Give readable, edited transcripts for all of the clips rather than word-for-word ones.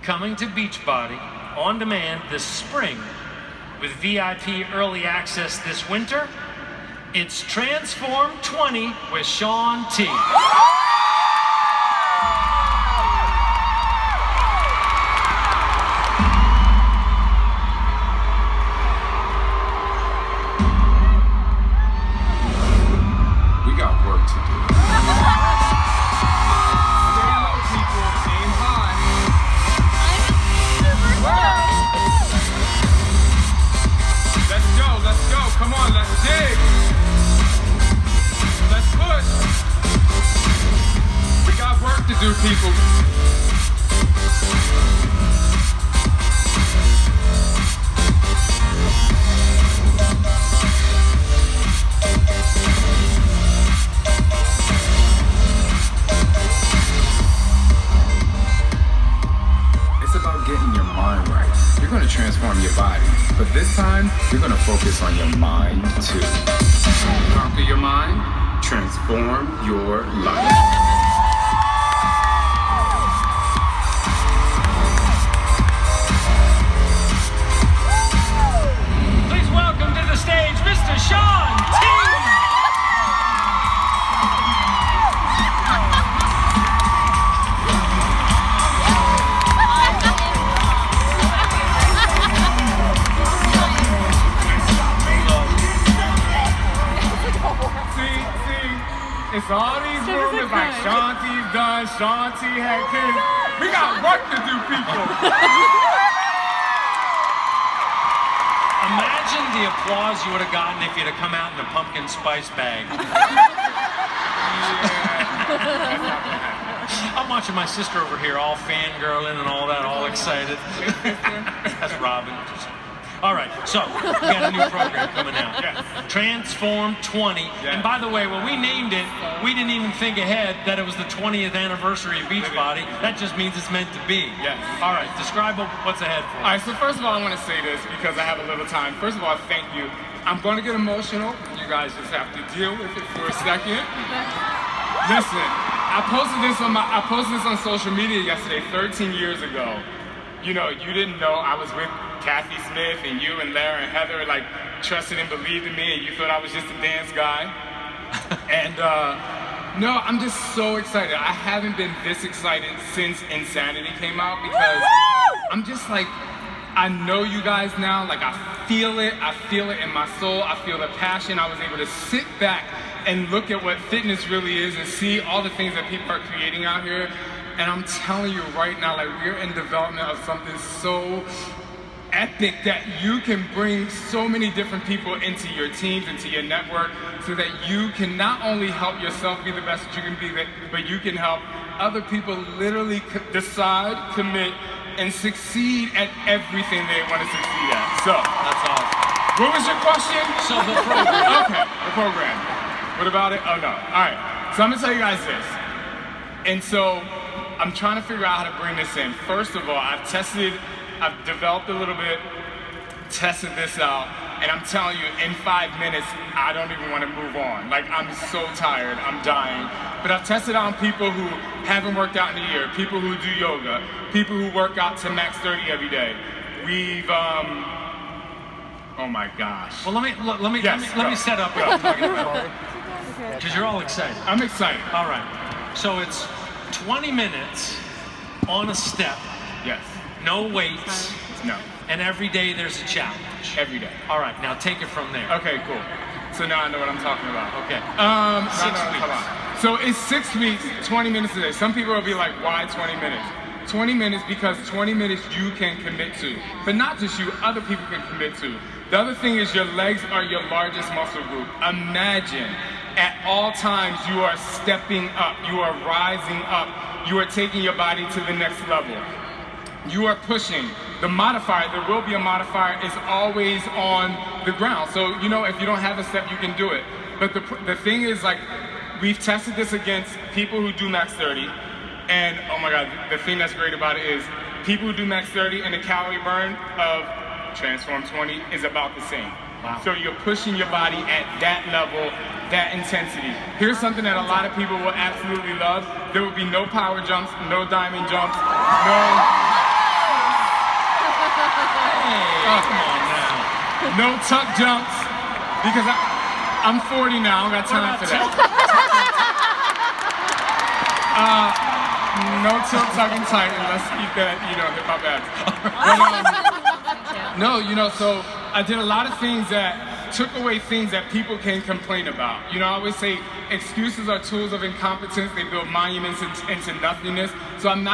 coming to Beachbody on demand this spring with VIP early access this winter. It's Transform 20 with Shaun T. We got work to do. Let's go, come on, let's dig. Let's push. We got work to do, people. It's about getting your mind right. You're gonna transform your body, but this time, you're gonna focus on your mind too. Conquer your mind, transform your life. Please welcome to the stage, Mr. Shaun T. It's all these rumors like Shaun T's done, Shaun T had kids. We got work to do, people. Imagine the applause you would have gotten if you'd have come out in a pumpkin spice bag. I'm watching my sister over here all fangirling and all that, all excited. That's Robin. All right, so we got a new program coming out. Yes. Transform 20. Yes. And by the way, when we named it, we didn't even think ahead that it was the 20th anniversary of Beachbody. That just means it's meant to be. Yes. All right, describe what's ahead for us. All right, so first of all, I want to say this because I have a little time. First of all, thank you. I'm going to get emotional. You guys just have to deal with it for a second. Listen, I posted this on social media yesterday, 13 years ago. You know, you didn't know I was with Kathy Smith and you and Lara and Heather like trusted and believed in me, and you thought I was just a dance guy. And no, I'm just so excited. I haven't been this excited since Insanity came out because I'm just like, I know you guys now, like I feel it in my soul, I feel the passion. I was able to sit back and look at what fitness really is and see all the things that people are creating out here. And I'm telling you right now, like we're in development of something so epic that you can bring so many different people into your teams, into your network, so that you can not only help yourself be the best that you can be, but you can help other people literally decide, commit, and succeed at everything they want to succeed at. So, That's awesome. what was your question? So the program. Okay, the program. What about it? Oh no. All right. So I'm gonna tell you guys this. And so I'm trying to figure out how to bring this in. First of all, I've developed a little bit, tested this out, and I'm telling you, in 5 minutes, I don't even want to move on. Like, I'm so tired, I'm dying. But I've tested out on people who haven't worked out in a year, people who do yoga, people who work out to max 30 every day. We've, oh my gosh. Well, let me set up what I'm talking about. Because you're all excited. I'm excited. All right. So it's 20 minutes on a step. Yes. No weights. No. And every day there's a challenge. Every day. All right, now take it from there. Okay, cool. So now I know what I'm talking about. Okay. 6 weeks. So it's 6 weeks, 20 minutes a day. Some people will be like, why 20 minutes? 20 minutes because 20 minutes you can commit to. But not just you, other people can commit to. The other thing is your legs are your largest muscle group. Imagine at all times you are stepping up, you are rising up, you are taking your body to the next level. You are pushing. The modifier, there will be a modifier, is always on the ground. So, you know, if you don't have a step, you can do it. But the thing is, like, we've tested this against people who do max 30. And, oh my God, the thing that's great about it is people who do max 30 and the calorie burn of Transform 20 is about the same. Wow. So you're pushing your body at that level, that intensity. Here's something that a lot of people will absolutely love. There will be no power jumps, no diamond jumps, no Come on now. No tuck jumps, because I'm 40 now. I got time for that. No tilt, tuck, and tight. Let's keep that, hip hop abs. No, so I did a lot of things that took away things that people can complain about. I always say excuses are tools of incompetence. They build monuments into nothingness. So I'm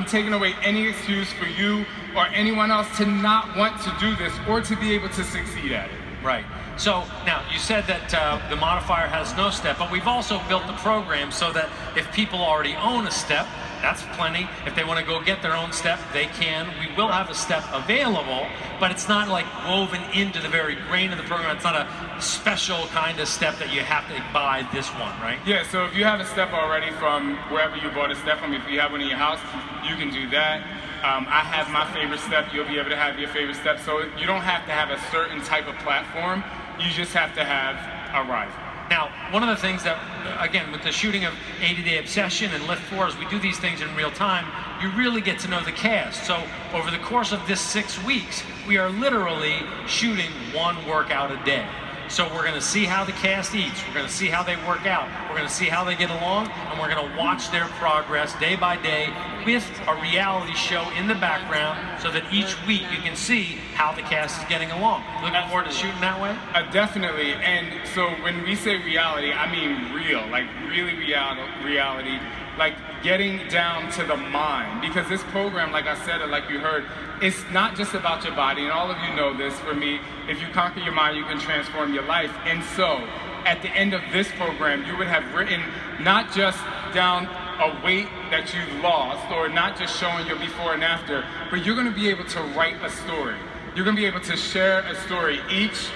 taking away any excuse for you or anyone else to not want to do this or to be able to succeed at it. Right. So now you said that the modifier has no step, but we've also built the program so that if people already own a step, that's plenty. If they want to go get their own step, they can. We will have a step available, but it's not like woven into the very grain of the program. It's not a special kind of step that you have to buy this one, right? Yeah, so if you have a step already from wherever you bought a step from, if you have one in your house, you can do that. I have my favorite step. You'll be able to have your favorite step. So you don't have to have a certain type of platform. You just have to have a riser. Now, one of the things that, again, with the shooting of 80-Day Obsession and Lift 4, as we do these things in real time, you really get to know the cast. So over the course of this 6 weeks, we are literally shooting one workout a day. So we're going to see how the cast eats, we're going to see how they work out, we're going to see how they get along, and we're going to watch their progress day by day with a reality show in the background so that each week you can see how the cast is getting along. Looking forward to shooting that way? Definitely. And so when we say reality, I mean real, like really reality, like getting down to the mind. Because this program, like I said, and like you heard, it's not just about your body, and all of you know this. For me, if you conquer your mind, you can transform your life. And so, at the end of this program, you would have written not just down a weight that you've lost, or not just showing your before and after, but you're going to be able to write a story. You're going to be able to share a story.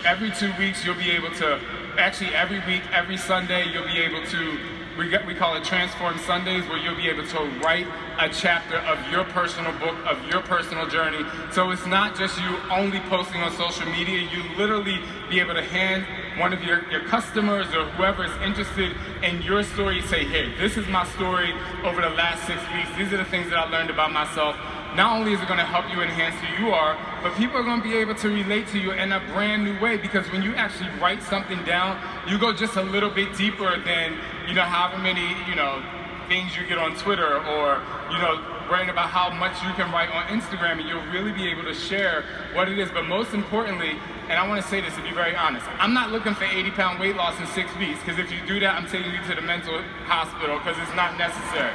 Every 2 weeks, you'll be able to, actually every week, every Sunday, you'll be able to, we call it Transform Sundays, where you'll be able to write a chapter of your personal book, of your personal journey. So it's not just you only posting on social media. You literally be able to hand one of your customers or whoever is interested in your story, say, hey, this is my story over the last 6 weeks. These are the things that I learned about myself. Not only is it going to help you enhance who you are, but people are going to be able to relate to you in a brand new way, because when you actually write something down, you go just a little bit deeper than, however many, things you get on Twitter, or, worrying about how much you can write on Instagram, and you'll really be able to share what it is. But most importantly, and I want to say this to be very honest, I'm not looking for 80-pound weight loss in 6 weeks, because if you do that, I'm taking you to the mental hospital, because it's not necessary.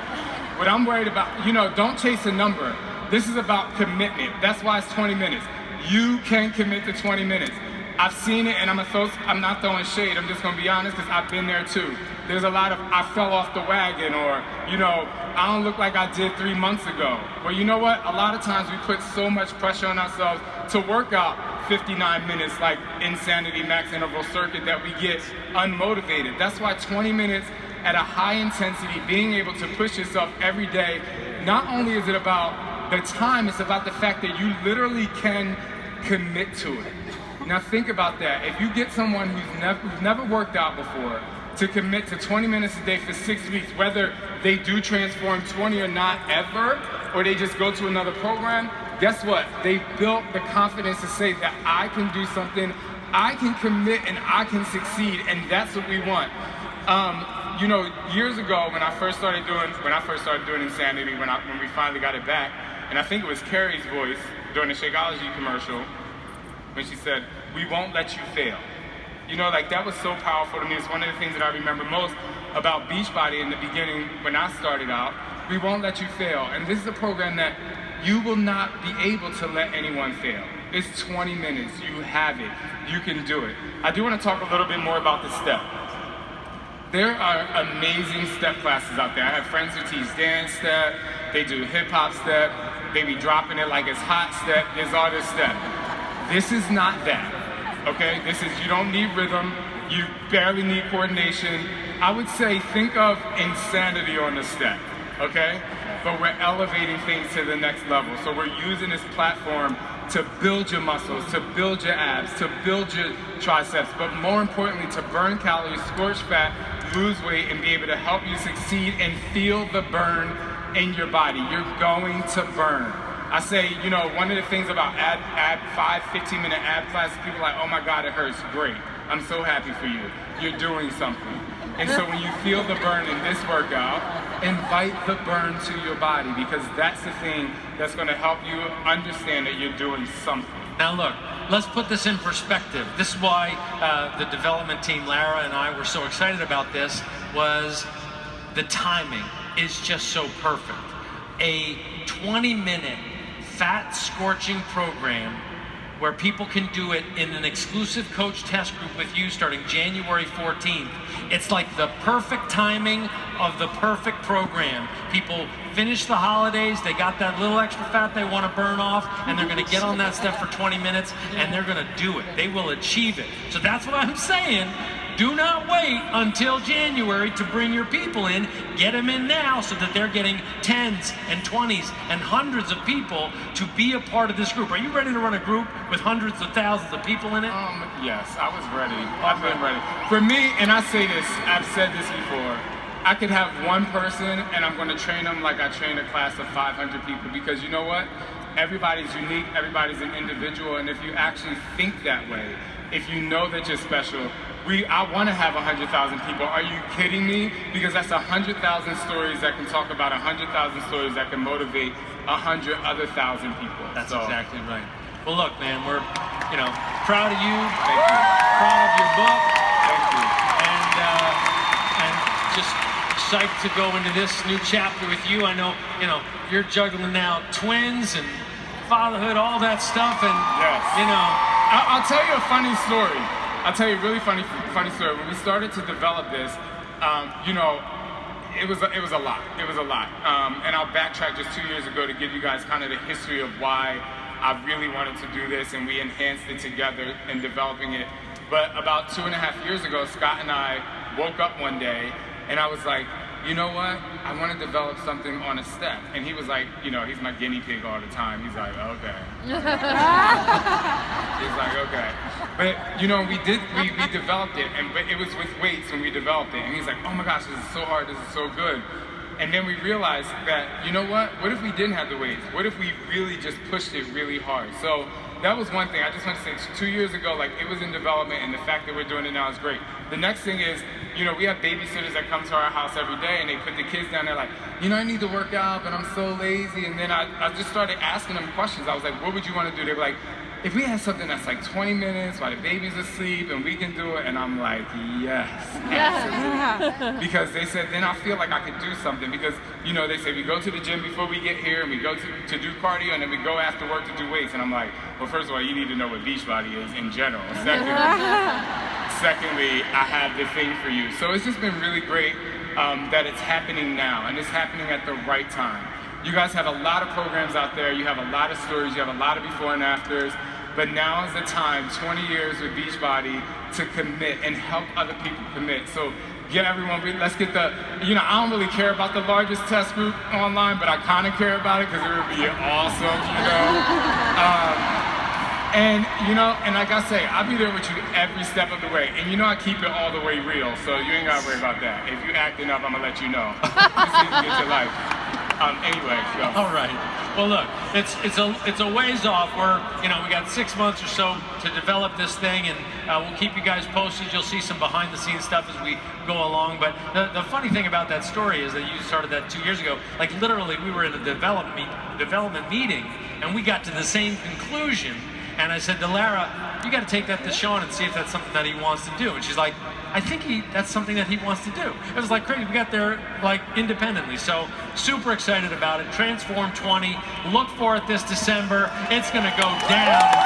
What I'm worried about, don't chase a number. This is about commitment. That's why it's 20 minutes. You can commit to 20 minutes. I've seen it, and I'm not throwing shade. I'm just going to be honest, because I've been there too. There's a lot of, I fell off the wagon, or, I don't look like I did 3 months ago. Well, you know what? A lot of times we put so much pressure on ourselves to work out 59 minutes, like Insanity Max Interval Circuit, that we get unmotivated. That's why 20 minutes at a high intensity, being able to push yourself every day, not only is it about the time, it's about the fact that you literally can commit to it. Now think about that. If you get someone who's never worked out before to commit to 20 minutes a day for 6 weeks, whether they do transform 20 or not ever, or they just go to another program, guess what? They built the confidence to say that I can do something, I can commit, and I can succeed, and that's what we want. Years ago when I first started doing Insanity, when we finally got it back, and I think it was Carrie's voice during the Shakeology commercial, when she said, "We won't let you fail." That was so powerful to me. It's one of the things that I remember most about Beachbody in the beginning when I started out. We won't let you fail. And this is a program that you will not be able to let anyone fail. It's 20 minutes. You have it. You can do it. I do want to talk a little bit more about the step. There are amazing step classes out there. I have friends who teach dance step. They do hip hop step. They be dropping it like it's hot step. There's all this step. This is not that. Okay, you don't need rhythm, you barely need coordination. I would say think of Insanity on the step, okay? But we're elevating things to the next level. So we're using this platform to build your muscles, to build your abs, to build your triceps, but more importantly, to burn calories, scorch fat, lose weight, and be able to help you succeed and feel the burn in your body. You're going to burn. I say, one of the things about ab 15-minute ab classes, people are like, oh my God, it hurts. Great. I'm so happy for you. You're doing something. And so when you feel the burn in this workout, invite the burn to your body, because that's the thing that's going to help you understand that you're doing something. Now look, let's put this in perspective. This is why the development team, Lara and I, were so excited about this, was the timing is just so perfect. A 20-minute fat scorching program where people can do it in an exclusive coach test group with you starting January 14th. It's like the perfect timing of the perfect program. People finish the holidays, they got that little extra fat they want to burn off, and they're going to get on that stuff for 20 minutes, and they're going to do it. They will achieve it. So that's what I'm saying. Do not wait until January to bring your people in. Get them in now so that they're getting 10s and 20s and hundreds of people to be a part of this group. Are you ready to run a group with hundreds of thousands of people in it? Yes, I was ready. I've been ready. For me, and I say this, I've said this before, I could have one person and I'm going to train them like I train a class of 500 people, because you know what? Everybody's unique, everybody's an individual, and if you actually think that way, if you know that you're special, I want to have 100,000 people. Are you kidding me? Because that's 100,000 stories that can talk about 100,000 stories that can motivate 100 other thousand people. That's exactly right. Well, look, man, we're proud of you. Thank you. Proud of your book. Thank you. And just psyched to go into this new chapter with you. I know you're juggling now twins and fatherhood, all that stuff, and yes. I'll tell you a funny story. I'll tell you a really funny story. When we started to develop this, it was a lot. It was a lot. And I'll backtrack just 2 years ago to give you guys kind of the history of why I really wanted to do this, and we enhanced it together in developing it. But about 2.5 years ago, Scott and I woke up one day, and I was like, you know what? I want to develop something on a step. And he was like, he's my guinea pig all the time. He's like, okay. He's like, okay. But, we developed it, but it was with weights when we developed it. And he's like, oh my gosh, this is so hard, this is so good. And then we realized that, you know what if we didn't have the weights? What if we really just pushed it really hard? So that was one thing. I just want to say 2 years ago, it was in development, and the fact that we're doing it now is great. The next thing is, we have babysitters that come to our house every day, and they put the kids down there like, I need to work out, but I'm so lazy. And then I just started asking them questions. I was like, what would you want to do? They were like, if we had something that's like 20 minutes while the baby's asleep and we can do it, and I'm like, yes, absolutely. Because they said, then I feel like I could do something, because, they say we go to the gym before we get here, and we go to do cardio, and then we go after work to do weights. And I'm like, well, first of all, you need to know what Beachbody is in general. Secondly, I have the thing for you. So it's just been really great that it's happening now, and it's happening at the right time. You guys have a lot of programs out there, you have a lot of stories, you have a lot of before and afters, but now is the time, 20 years with Beachbody, to commit and help other people commit. So get everyone, let's get I don't really care about the largest test group online, but I kind of care about it because it would be awesome, And like I say, I'll be there with you every step of the way. And I keep it all the way real, so you ain't gotta worry about that. If you acting up, I'm gonna let you know. Just so you can get your life. Anyway, so. All right. Well, look, it's a ways off. We got 6 months or so to develop this thing, and we'll keep you guys posted. You'll see some behind-the-scenes stuff as we go along. But the funny thing about that story is that you started that 2 years ago. Literally, we were in a development meeting, and we got to the same conclusion. And I said to Lara, you got to take that to Shaun and see if that's something that he wants to do. And she's like, I think that's something that he wants to do. It was crazy. We got there independently. So super excited about it. Transform 20. Look for it this December. It's going to go down.